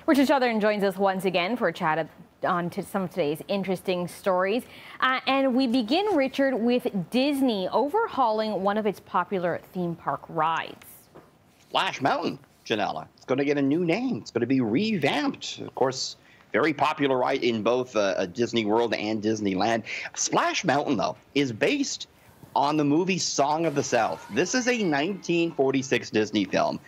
Richard Southern joins us once again for a chat on to some of today's interesting stories. And we begin, Richard, with Disney overhauling one of its popular theme park rides. Splash Mountain, Ginella. It's going to get a new name. It's going to be revamped. Of course, very popular ride in both Disney World and Disneyland. Splash Mountain, though, is based on the movie Song of the South. This is a 1946 Disney film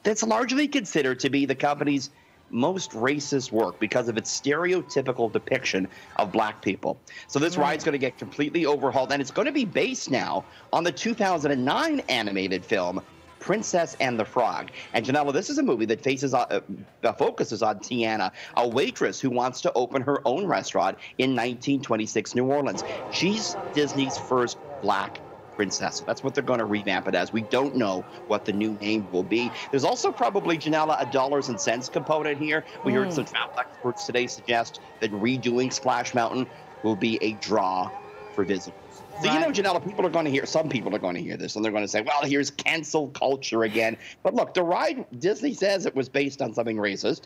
that's largely considered to be the company's most racist work because of its stereotypical depiction of black people. So this ride's going to get completely overhauled, and it's going to be based now on the 2009 animated film Princess and the Frog. And Ginella, this is a movie that focuses on Tiana, a waitress who wants to open her own restaurant in 1926 New Orleans. She's Disney's first black princess. That's what they're going to revamp it as. We don't know what the new name will be. There's also probably, Ginella, a dollars and cents component here. We heard some travel experts today suggest that redoing Splash Mountain will be a draw for visitors. So, you know, Ginella, some people are going to hear this, and they're going to say, well, here's cancel culture again. But look, the ride, Disney says it was based on something racist.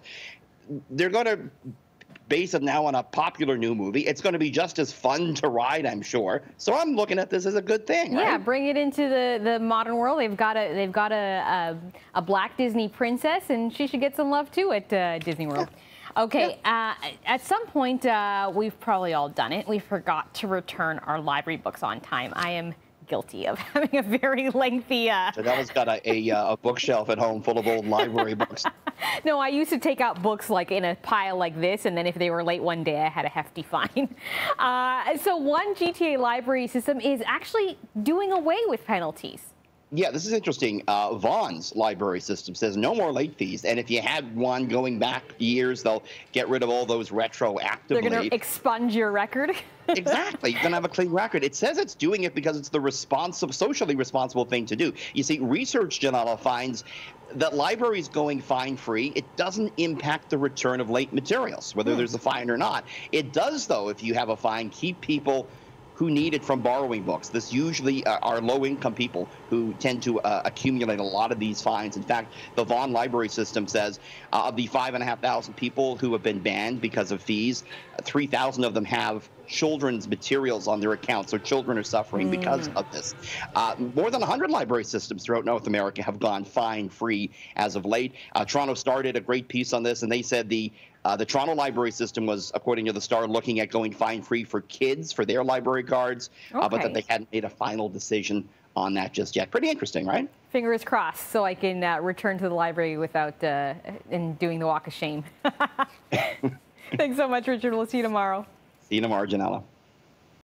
They're going to base it now on a popular new movie. It's going to be just as fun to ride, I'm sure. So I'm looking at this as a good thing, right? Yeah, bring it into the modern world. They've got a black Disney princess, and she should get some love too at Disney World. Yeah. Okay, at some point, we've probably all done it. We forgot to return our library books on time. I am guilty of having a very lengthy... Ginella's got a bookshelf at home full of old library books. No, I used to take out books like in a pile like this, and then if they were late one day, I had a hefty fine. So one GTA library system is actually doing away with penalties. Yeah, this is interesting. Vaughan's library system says no more late fees. And if you had one going back years, they'll get rid of all those retroactively. They're going to expunge your record? Exactly. You're going to have a clean record. It says it's doing it because it's the socially responsible thing to do. You see, research, Ginella, finds that libraries going fine-free, it doesn't impact the return of late materials, whether there's a fine or not. It does, though, if you have a fine, keep people who need it from borrowing books. This usually are low-income people who tend to accumulate a lot of these fines. In fact, the Vaughan library system says of the 5,500 people who have been banned because of fees, 3,000 of them have children's materials on their account, so children are suffering because of this. More than 100 library systems throughout North America have gone fine-free as of late. Toronto started a great piece on this, and they said the Toronto library system was, according to the Star, looking at going fine-free for kids for their library cards, but that they hadn't made a final decision on that just yet. Pretty interesting, right? Fingers crossed, so I can return to the library without doing the walk of shame. Thanks so much, Richard. We'll see you tomorrow. See you tomorrow, Ginella.